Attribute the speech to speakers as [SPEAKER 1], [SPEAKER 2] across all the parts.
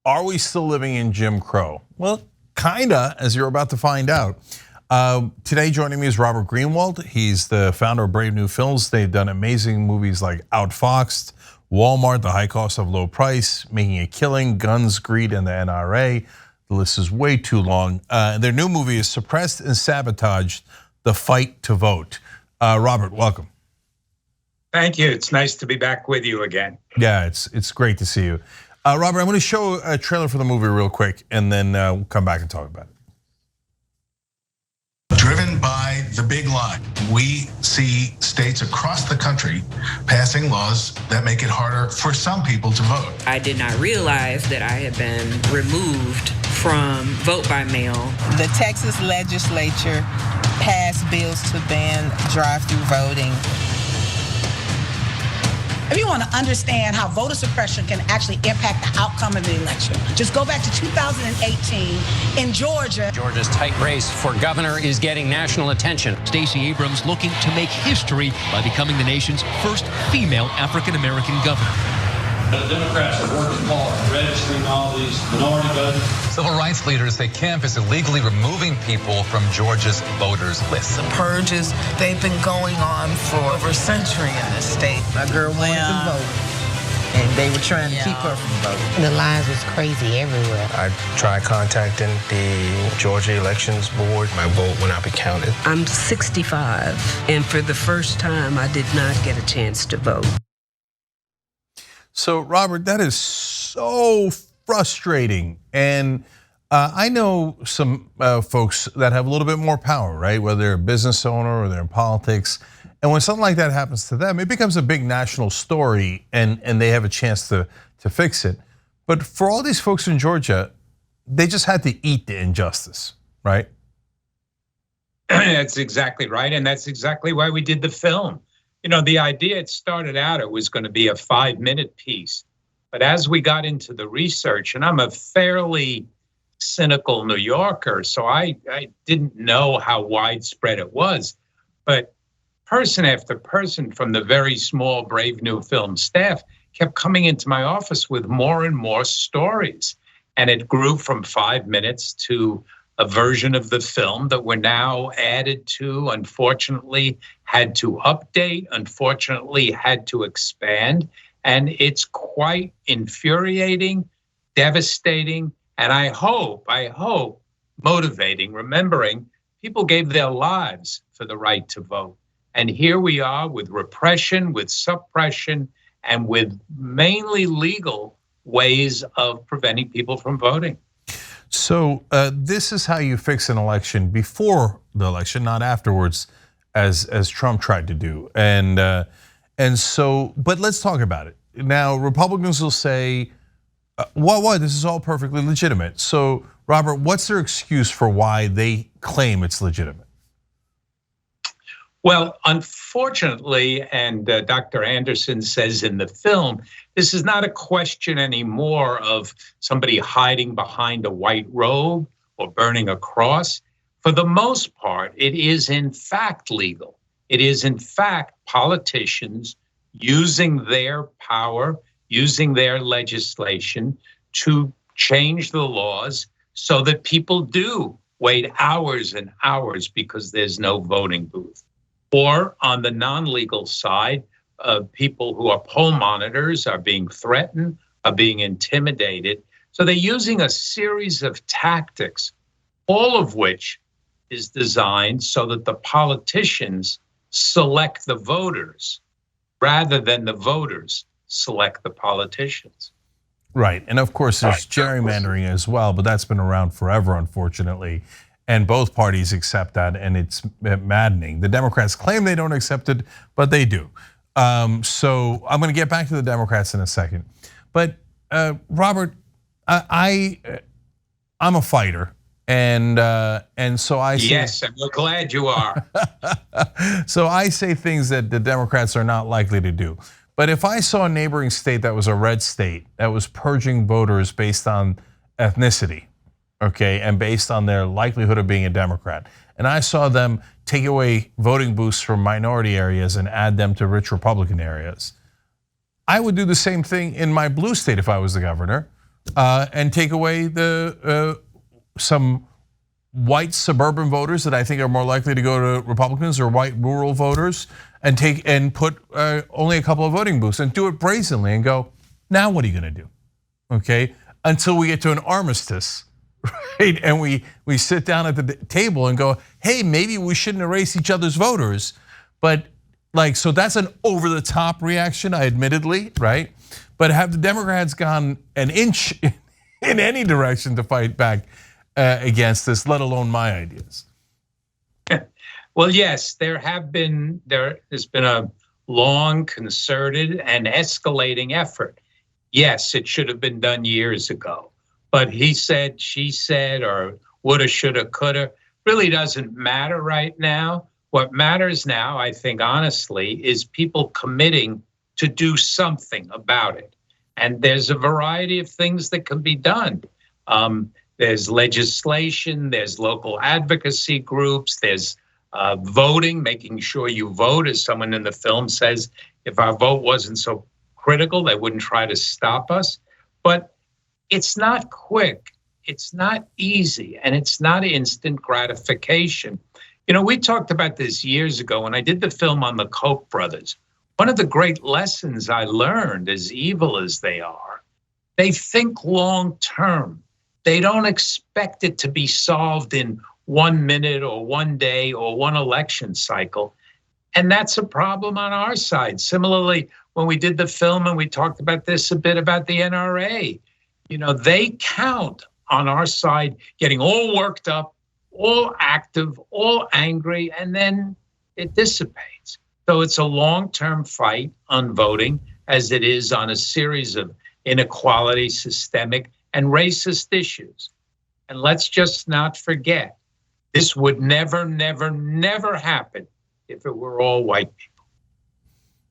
[SPEAKER 1] Are we still living in Jim Crow? Well, kinda, as you're about to find out. Today joining me is Robert Greenwald. He's the founder of Brave New Films. They've done amazing movies like Outfoxed, Walmart, The High Cost of Low Price, Making a Killing, Guns, Greed, and the NRA. The list is way too long. Their new movie is Suppressed and Sabotaged, The Fight to Vote. Robert, welcome.
[SPEAKER 2] Thank you. It's nice to be back with you again.
[SPEAKER 1] Yeah, it's great to see you. Robert, I'm going to show a trailer for the movie real quick, and then we'll come back and talk about it.
[SPEAKER 3] Driven by the big lie, we see states across the country passing laws that make it harder for some people to vote.
[SPEAKER 4] I did not realize that I had been removed from vote by mail.
[SPEAKER 5] The Texas legislature passed bills to ban drive-through voting.
[SPEAKER 6] If you want to understand how voter suppression can actually impact the outcome of the election, just go back to 2018 in Georgia.
[SPEAKER 7] Georgia's tight race for governor is getting national attention.
[SPEAKER 8] Stacey Abrams looking to make history by becoming the nation's first female African-American governor.
[SPEAKER 9] The Democrats are working hard, registering all these minority voters.
[SPEAKER 10] Civil rights leaders say Kemp is illegally removing people from Georgia's voters list.
[SPEAKER 5] The purges, they've been going on for over a century in this state. My girl wanted to vote, and they were trying to keep her from voting.
[SPEAKER 11] The lines was crazy everywhere.
[SPEAKER 12] I tried contacting the Georgia Elections Board. My vote will not be counted.
[SPEAKER 4] I'm 65, and for the first time, I did not get a chance to vote.
[SPEAKER 1] So, Robert, that is so frustrating. And I know some folks that have a little bit more power, right? Whether they're a business owner or they're in politics. And when something like that happens to them, it becomes a big national story and they have a chance to fix it. But for all these folks in Georgia, they just had to eat the injustice, right?
[SPEAKER 2] That's exactly right. And that's exactly why we did the film. You know, the idea, it started out, it was going to be a 5-minute piece. But as we got into the research, and I'm a fairly cynical New Yorker, so I didn't know how widespread it was. But person after person from the very small Brave New Film staff kept coming into my office with more and more stories. And it grew from 5 minutes to a version of the film that we're now added to, unfortunately had to update, unfortunately had to expand. And it's quite infuriating, devastating, and I hope, motivating, remembering people gave their lives for the right to vote. And here we are with repression, with suppression, and with mainly legal ways of preventing people from voting.
[SPEAKER 1] So this is how you fix an election before the election, not afterwards, as Trump tried to do. And so, but let's talk about it. Now, Republicans will say, what? This is all perfectly legitimate. So, Robert, what's their excuse for why they claim it's legitimate?
[SPEAKER 2] Well, unfortunately, and Dr. Anderson says in the film, this is not a question anymore of somebody hiding behind a white robe or burning a cross. For the most part, it is in fact legal. It is in fact politicians using their power, using their legislation to change the laws so that people do wait hours and hours because there's no voting booth. Or on the non-legal side, people who are poll monitors are being threatened, are being intimidated. So they're using a series of tactics, all of which is designed so that the politicians select the voters rather than the voters select the politicians.
[SPEAKER 1] Right, and of course there's gerrymandering as well, but that's been around forever, unfortunately. And both parties accept that, and it's maddening. The Democrats claim they don't accept it, but they do. So I'm going to get back to the Democrats in a second. But Robert, I'm a fighter, and so I say,
[SPEAKER 2] yes, and we're glad you are.
[SPEAKER 1] So I say things that the Democrats are not likely to do. But if I saw a neighboring state that was a red state that was purging voters based on ethnicity, okay, and based on their likelihood of being a Democrat, and I saw them take away voting booths from minority areas and add them to rich Republican areas, I would do the same thing in my blue state if I was the governor. and take away the some white suburban voters that I think are more likely to go to Republicans, or white rural voters, and put only a couple of voting booths and do it brazenly and go, now what are you going to do? Okay, until we get to an armistice, right? And we sit down at the table and go, hey, maybe we shouldn't erase each other's voters, but so that's an over the top reaction, admittedly, right? But have the Democrats gone an inch in any direction to fight back against this, let alone my ideas?
[SPEAKER 2] Well, yes, there has been a long, concerted, and escalating effort. Yes, it should have been done years ago, but he said, she said, or woulda, shoulda, coulda, really doesn't matter right now. What matters now, I think, honestly, is people committing to do something about it. And there's a variety of things that can be done. There's legislation, there's local advocacy groups, there's voting, making sure you vote. As someone in the film says, if our vote wasn't so critical, they wouldn't try to stop us. But it's not quick, it's not easy, and it's not instant gratification. You know, we talked about this years ago when I did the film on the Koch brothers. One of the great lessons I learned, as evil as they are, they think long term. They don't expect it to be solved in 1 minute or 1 day or one election cycle. And that's a problem on our side. Similarly, when we did the film and we talked about this a bit about the NRA, you know, they count on our side getting all worked up, all active, all angry, and then it dissipates. So it's a long-term fight on voting, as it is on a series of inequality, systemic, and racist issues. And let's just not forget, this would never, never, never happen if it were all white people.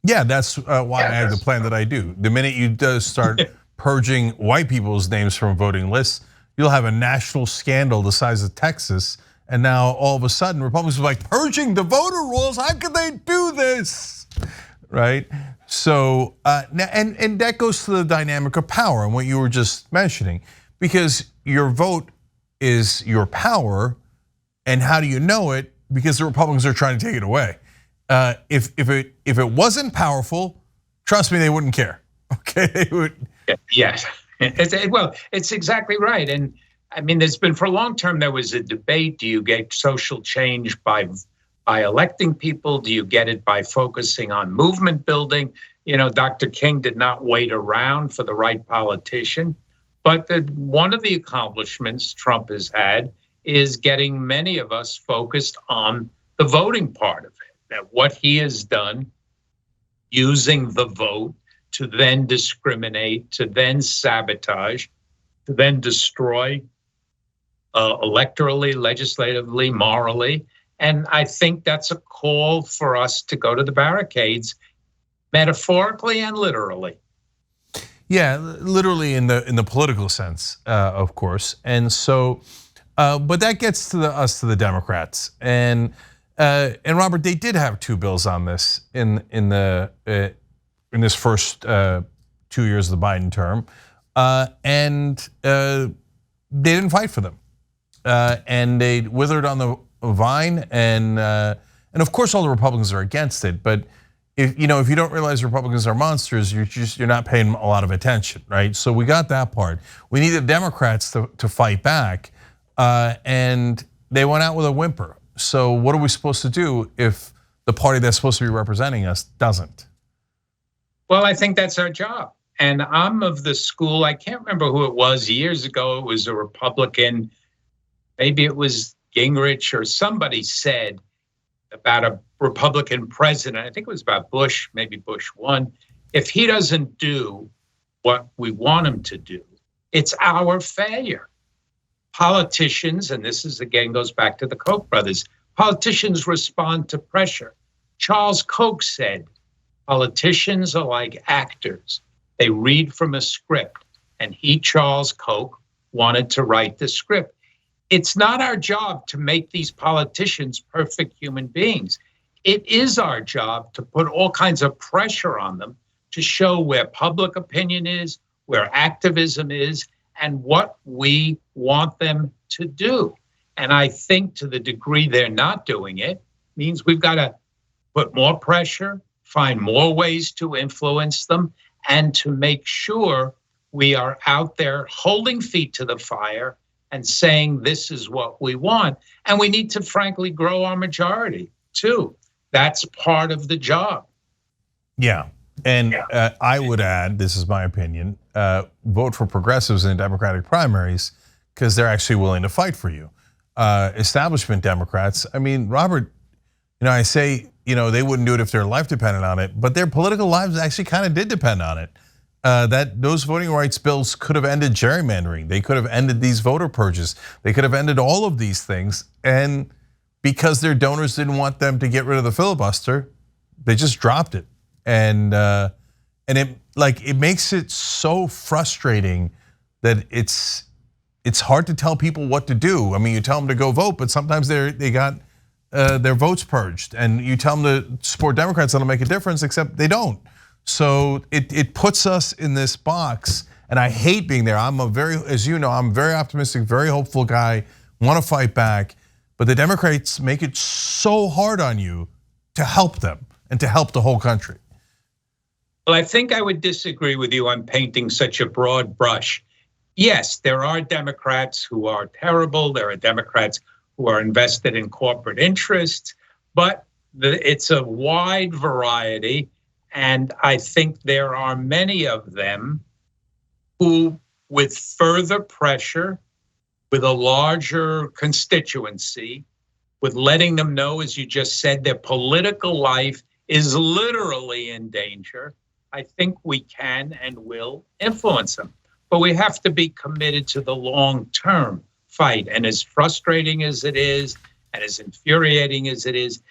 [SPEAKER 1] Yeah, that's why I have the plan that I do. The minute you start purging white people's names from voting lists, you'll have a national scandal the size of Texas. And now all of a sudden, Republicans are like, purging the voter rolls, how could they do this, right? So, and that goes to the dynamic of power and what you were just mentioning, because your vote is your power, and how do you know it? Because the Republicans are trying to take it away. If it wasn't powerful, trust me, they wouldn't care. Okay, they would.
[SPEAKER 2] Yes, well, it's exactly right. And I mean, there's been for a long term, there was a debate. Do you get social change by electing people? Do you get it by focusing on movement building? You know, Dr. King did not wait around for the right politician. But one of the accomplishments Trump has had is getting many of us focused on the voting part of it. That what he has done, using the vote to then discriminate, to then sabotage, to then destroy electorally, legislatively, morally. And I think that's a call for us to go to the barricades, metaphorically and literally.
[SPEAKER 1] Yeah, literally in the political sense, of course. And so, but that gets to us to the Democrats. And Robert, they did have 2 bills on this in this first 2 years of the Biden term, and they didn't fight for them. And they withered on the vine, and of course all the Republicans are against it. But if you don't realize Republicans are monsters, you're not paying a lot of attention, right? So we got that part. We need the Democrats to fight back, and they went out with a whimper. So what are we supposed to do if the party that's supposed to be representing us doesn't?
[SPEAKER 2] Well, I think that's our job. And I'm of the school, I can't remember who it was years ago. It was a Republican. Maybe it was Gingrich or somebody said about a Republican president, I think it was about Bush, maybe Bush 1, if he doesn't do what we want him to do, it's our failure. Politicians, and this is again goes back to the Koch brothers, politicians respond to pressure. Charles Koch said, politicians are like actors. They read from a script, and he, Charles Koch, wanted to write the script. It's not our job to make these politicians perfect human beings. It is our job to put all kinds of pressure on them to show where public opinion is, where activism is, and what we want them to do. And I think to the degree they're not doing it means we've got to put more pressure, find more ways to influence them, and to make sure we are out there holding feet to the fire and saying this is what we want. And we need to frankly grow our majority too. That's part of the job.
[SPEAKER 1] Yeah. And I would add, this is my opinion, vote for progressives in Democratic primaries because they're actually willing to fight for you. Establishment Democrats, I mean, Robert, I say, they wouldn't do it if their life depended on it, but their political lives actually kind of did depend on it. That those voting rights bills could have ended gerrymandering. They could have ended these voter purges. They could have ended all of these things. And because their donors didn't want them to get rid of the filibuster, they just dropped it. And it makes it so frustrating that it's hard to tell people what to do. I mean, you tell them to go vote, but sometimes they got their votes purged, and you tell them to support Democrats, that'll make a difference, except they don't. So it puts us in this box, and I hate being there. As you know, I'm a very optimistic, very hopeful guy, want to fight back, but the Democrats make it so hard on you to help them and to help the whole country.
[SPEAKER 2] Well, I think I would disagree with you on painting such a broad brush. Yes, there are Democrats who are terrible. There are Democrats who are invested in corporate interests, but it's a wide variety. And I think there are many of them who, with further pressure, with a larger constituency, with letting them know, as you just said, their political life is literally in danger, I think we can and will influence them. But we have to be committed to the long-term fight. And as frustrating as it is, and as infuriating as it is,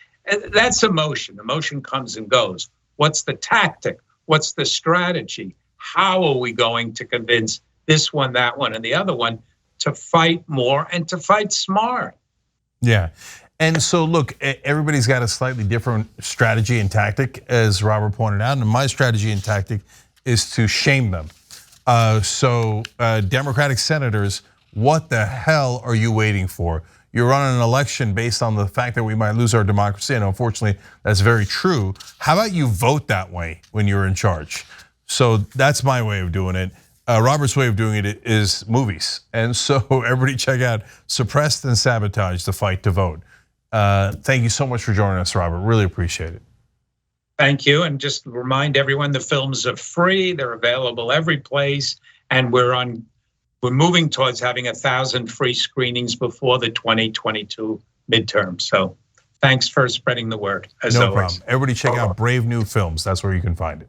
[SPEAKER 2] that's emotion. Emotion comes and goes. What's the tactic? What's the strategy? How are we going to convince this one, that one, and the other one to fight more and to fight smart?
[SPEAKER 1] Yeah. And so look, everybody's got a slightly different strategy and tactic, as Robert pointed out. And my strategy and tactic is to shame them. So Democratic senators, what the hell are you waiting for? You're running an election based on the fact that we might lose our democracy, and unfortunately, that's very true. How about you vote that way when you're in charge? So that's my way of doing it. Robert's way of doing it is movies. And so everybody check out Suppressed and Sabotaged, The Fight to Vote. Thank you so much for joining us, Robert. Really appreciate it.
[SPEAKER 2] Thank you. And just remind everyone, the films are free. They're available every place. And we're moving towards having 1,000 free screenings before the 2022 midterm. So thanks for spreading the word, as always.
[SPEAKER 1] No problem. Everybody check out Brave New Films. That's where you can find it.